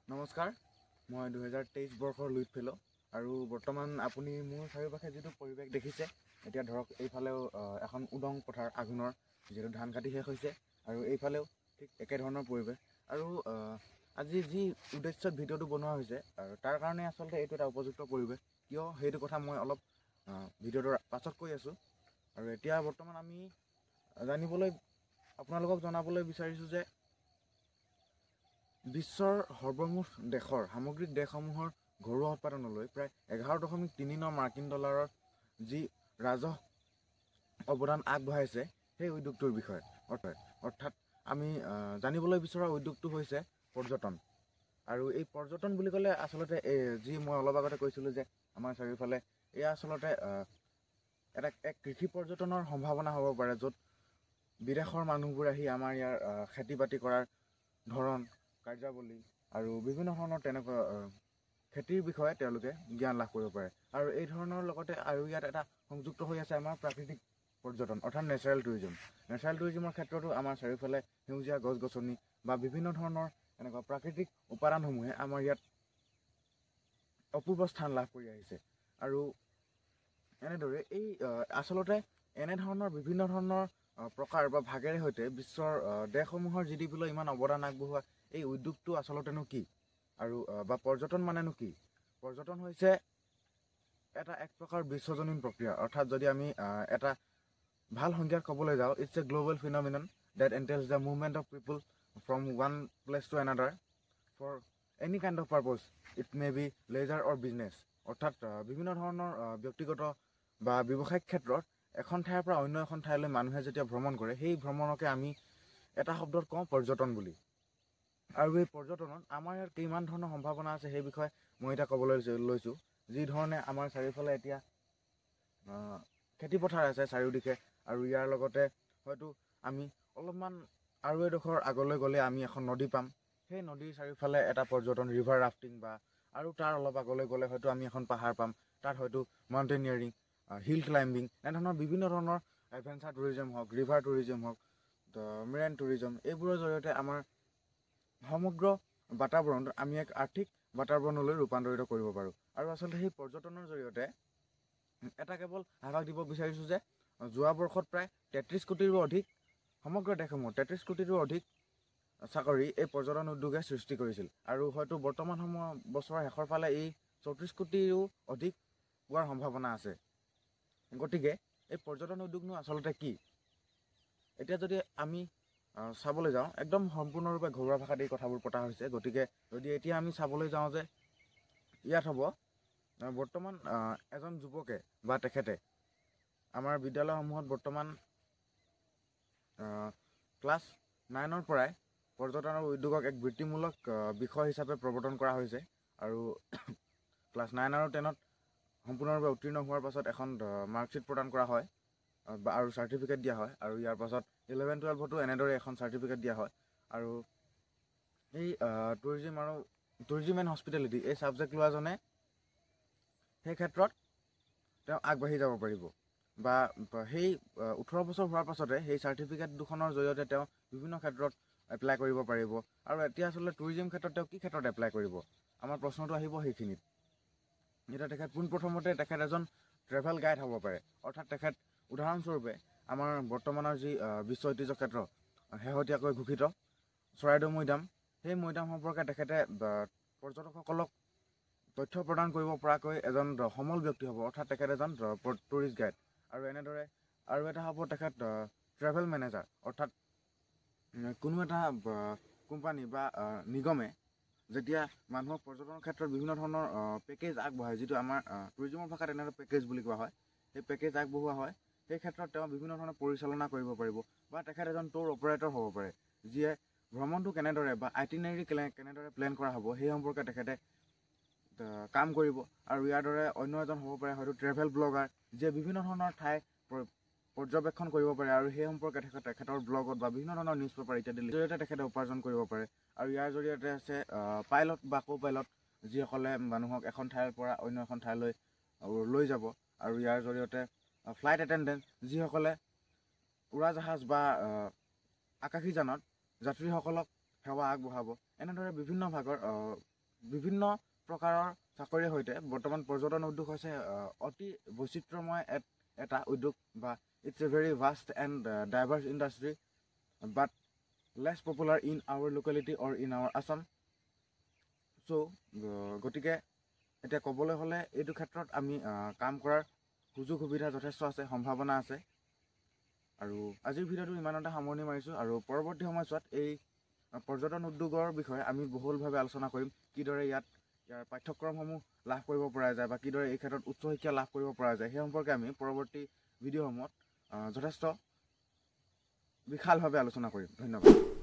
নমস্কাৰ, মই 2023 বৰ্ষৰ লুইট ফেলো আৰু বৰ্তমান আপুনি মোৰ চাৰিওপাশে যিটো পৰিৱেশ দেখিছে, এতিয়া ধৰক এইফালেও এখন উদং পথাৰ আঘোণৰ যিহেতু ধান কাটি শেষ হৈছে আৰু এইফালেও ঠিক একেধৰণৰ পৰিৱেশ আৰু আজি যি উদ্দেশ্যত ভিডিঅ'টো বনোৱা হৈছে আৰু তাৰ কাৰণে আচলতে এইটো এটা উপযুক্ত পৰিৱেশ, কিয় সেইটো কথা মই অলপ ভিডিঅ'টোৰ পাছত কৈ আছোঁ। আৰু এতিয়া বৰ্তমান আমি আপোনালোকক জনাবলৈ বিচাৰিছোঁ যে বিশ্বৰ সৰ্বমুঠ দেশৰ সামগ্ৰিক দেশসমূহৰ ঘৰুৱা উৎপাদনলৈ প্ৰায় 11.39 মাৰ্কিন ডলাৰৰ যি ৰাজহ অৱদান আগবঢ়াইছে সেই উদ্যোগটোৰ বিষয়ে। অৰ্থাৎ আমি জানিবলৈ বিচৰা উদ্যোগটো হৈছে পৰ্যটন। আৰু এই পৰ্যটন বুলি ক'লে আচলতে যি মই অলপ আগতে কৈছিলোঁ যে আমাৰ চাৰিওফালে এয়া আচলতে এক কৃষি পৰ্যটনৰ সম্ভাৱনা হ'ব পাৰে, য'ত বিদেশৰ মানুহবোৰ আহি আমাৰ ইয়াৰ খেতি বাতি কৰাৰ ধৰণ, কাৰ্যাৱলী আৰু বিভিন্ন ধৰণৰ তেনেকুৱা খেতিৰ বিষয়ে তেওঁলোকে জ্ঞান লাভ কৰিব পাৰে। আৰু এই ধৰণৰ লগতে আৰু ইয়াত এটা সংযুক্ত হৈ আছে আমাৰ প্ৰাকৃতিক পৰ্যটন অৰ্থাৎ নেচাৰেল টুৰিজম। নেচাৰেল টুৰিজমৰ ক্ষেত্ৰতো আমাৰ চাৰিওফালে সেউজীয়া গছ গছনি বা বিভিন্ন ধৰণৰ এনেকুৱা প্ৰাকৃতিক উপাদানসমূহে আমাৰ ইয়াত অপূৰ্ব স্থান লাভ কৰি আহিছে। আৰু এনেদৰে এই আচলতে এনেধৰণৰ বিভিন্ন ধৰণৰ প্ৰকাৰ বা ভাগেৰে সৈতে বিশ্বৰ দেশসমূহৰ GDP-লৈ ইমান অৱদান আগবঢ়োৱা এই উদ্যোগটো আচলতেনো কি আৰু বা পৰ্যটন মানেনো কি? পৰ্যটন হৈছে এক প্ৰকাৰ বিশ্বজনীন প্ৰক্ৰিয়া। অৰ্থাৎ যদি আমি এটা ভাল সংজ্ঞাত ক'বলৈ যাওঁ, it's a global phenomenon that entails the movement of people from one place to another for any kind of purpose, it may be leisure or business. অৰ্থাৎ বিভিন্ন ধৰণৰ ব্যক্তিগত বা ব্যৱসায়িক ক্ষেত্ৰত এখন ঠাইৰ পৰা অন্য এখন ঠাইলৈ মানুহে যেতিয়া ভ্ৰমণ কৰে, সেই ভ্ৰমণকে আমি এটা শব্দত কওঁ পৰ্যটন বুলি। আৰু এই পৰ্যটনত আমাৰ ইয়াত কিমান ধৰণৰ সম্ভাৱনা আছে সেই বিষয়ে মই এতিয়া ক'বলৈ লৈছোঁ। যি ধৰণে আমাৰ চাৰিওফালে এতিয়া খেতি পথাৰ আছে চাৰিওদিশে, আৰু ইয়াৰ লগতে হয়তো আমি অলপমান আৰু এডোখৰ আগলৈ গ'লে আমি এখন নদী পাম। সেই নদীৰ চাৰিওফালে এটা পৰ্যটন ৰিভাৰ ৰাফটিং, বা আৰু তাৰ অলপ আগলৈ গ'লে হয়তো আমি এখন পাহাৰ পাম। তাত হয়তো মাউণ্টেইনিয়াৰিং, হিল ক্লাইম্বিং, এনেধৰণৰ বিভিন্ন ধৰণৰ এডভেঞ্চাৰ টুৰিজম হওক, ৰিভাৰ টুৰিজম হওক, মেৰাইন টুৰিজম, এইবোৰৰ জৰিয়তে আমাৰ সমগ্ৰ বাতাবৰণত আমি এক আৰ্থিক বাতাবৰণলৈ ৰূপান্তৰিত কৰিব পাৰোঁ। আৰু আচলতে সেই পৰ্যটনৰ জৰিয়তে এটা কেৱল আভাস দিব বিচাৰিছোঁ যে যোৱা বৰ্ষত প্ৰায় 33 কোটিৰো অধিক, সমগ্ৰ দেশসমূহত 33 কোটিৰো অধিক চাকৰি এই পৰ্যটন উদ্যোগে সৃষ্টি কৰিছিল। আৰু হয়তো বৰ্তমান বছৰৰ শেষৰ ফালে এই 34 কোটিৰো অধিক পোৱাৰ সম্ভাৱনা আছে। গতিকে এই পৰ্যটন উদ্যোগনো আচলতে কি? এতিয়া যদি আমি চাবলৈ যাওঁ, একদম সম্পূৰ্ণৰূপে ঘৰুৱা ভাষাত এই কথাবোৰ পতা হৈছে। গতিকে যদি এতিয়া আমি চাবলৈ যাওঁ যে ইয়াত হ'ব বৰ্তমান এজন যুৱকে বা তেখেতে আমাৰ বিদ্যালয়সমূহত বৰ্তমান ক্লাছ 9ৰ পৰাই পৰ্যটনৰ উদ্যোগক এক বৃত্তিমূলক বিষয় হিচাপে প্ৰৱৰ্তন কৰা হৈছে। আৰু ক্লাছ 9 আৰু 10ত সম্পূৰ্ণৰূপে উত্তীৰ্ণ হোৱাৰ পাছত এখন মাৰ্কশ্বিট প্ৰদান কৰা হয় আৰু চাৰ্টিফিকেট দিয়া হয়। আৰু ইয়াৰ পাছত 11-12তো এনেদৰে এখন চাৰ্টিফিকেট দিয়া হয়। আৰু এই টুৰিজিম এণ্ড হস্পিটেলিটি এই ছাবজেক্ট লোৱাজনে সেই ক্ষেত্ৰত তেওঁ আগবাঢ়ি যাব পাৰিব, বা সেই 18 বছৰ হোৱাৰ পাছতে সেই চাৰ্টিফিকেট দুখনৰ জৰিয়তে তেওঁ বিভিন্ন ক্ষেত্ৰত এপ্লাই কৰিব পাৰিব। আৰু এতিয়া আচলতে টুৰিজিম ক্ষেত্ৰত তেওঁ কি ক্ষেত্ৰত এপ্লাই কৰিব, আমাৰ প্ৰশ্নটো আহিব সেইখিনিত। এতিয়া তেখেত পোনপ্ৰথমতে তেখেত এজন ট্ৰেভেল গাইড হ'ব পাৰে। অৰ্থাৎ তেখেত উদাহৰণস্বৰূপে আমাৰ বৰ্তমানৰ যি বিশ্ব ঐতিহ্য ক্ষেত্ৰ শেহতীয়াকৈ ঘোষিত চৰাইদেউ মৈদাম, সেই মৈদাম সম্পৰ্কে তেখেতে পৰ্যটকসকলক তথ্য প্ৰদান কৰিব পৰাকৈ এজন সমল ব্যক্তি হ'ব। অৰ্থাৎ তেখেত এজন টুৰিষ্ট গাইড। আৰু এনেদৰে আৰু এটা হ'ব তেখেত ট্ৰেভেল মেনেজাৰ। অৰ্থাৎ কোনো এটা কোম্পানী বা নিগমে যেতিয়া মানুহক পৰ্যটনৰ ক্ষেত্ৰত বিভিন্ন ধৰণৰ পেকেজ আগবঢ়ায়, যিটো আমাৰ টুৰিজিমৰ ভাষাত এনেদৰে পেকেজ বুলি কোৱা হয়, সেই পেকেজ আগবঢ়োৱা হয়, সেই ক্ষেত্ৰত তেওঁ বিভিন্ন ধৰণৰ পৰিচালনা কৰিব পাৰিব। বা তেখেত এজন টুৰ অপাৰেটৰ হ'ব পাৰে, যিয়ে ভ্ৰমণটো কেনেদৰে বা আইটিনাৰী কেনেদৰে প্লেন কৰা হ'ব সেই সম্পৰ্কে তেখেতে কাম কৰিব। আৰু ইয়াৰ দৰে অন্য এজন হ'ব পাৰে হয়তো ট্ৰেভেল ব্লগাৰ, যিয়ে বিভিন্ন ধৰণৰ ঠাই পৰ্যবেক্ষণ কৰিব পাৰে আৰু সেই সম্পৰ্কে তেখেতৰ ব্লগত বা বিভিন্ন ধৰণৰ নিউজ পেপাৰ ইত্যাদিৰ জৰিয়তে তেখেতে উপাৰ্জন কৰিব পাৰে। আৰু ইয়াৰ জৰিয়তে আছে পাইলট বা কো পাইলট, যিসকলে মানুহক এখন ঠাইৰ পৰা অন্য এখন ঠাইলৈ লৈ যাব। আৰু ইয়াৰ জৰিয়তে ফ্লাইট এটেণ্ডেণ্ট, যিসকলে উৰাজাহাজ বা আকাশীযানত যাত্ৰীসকলক সেৱা আগবঢ়াব। এনেদৰে বিভিন্ন ভাগৰ বিভিন্ন প্ৰকাৰৰ চাকৰিৰ সৈতে বৰ্তমান পৰ্যটন উদ্যোগ হৈছে অতি বৈচিত্ৰ্যময় এটা উদ্যোগ বা it's a very vast and diverse industry but less popular in our locality or in our Assam. So' গতিকে এতিয়া ক'বলৈ হ'লে এইটো ক্ষেত্ৰত আমি কাম কৰাৰ সুযোগ সুবিধা যথেষ্ট আছে, সম্ভাৱনা আছে। আৰু আজিৰ ভিডিঅ'টো ইমানতে সামৰণি মাৰিছোঁ আৰু পৰৱৰ্তী সময়ছোৱাত এই পৰ্যটন উদ্যোগৰ বিষয়ে আমি বহুলভাৱে আলোচনা কৰিম। কিদৰে ইয়াৰ পাঠ্যক্ৰমসমূহ লাভ কৰিব পৰা যায় বা কিদৰে এই ক্ষেত্ৰত উচ্চ শিক্ষা লাভ কৰিব পৰা যায় সেই সম্পৰ্কে আমি পৰৱৰ্তী ভিডিঅ'সমূহত যথেষ্ট বিশালভাৱে আলোচনা কৰিম। ধন্যবাদ।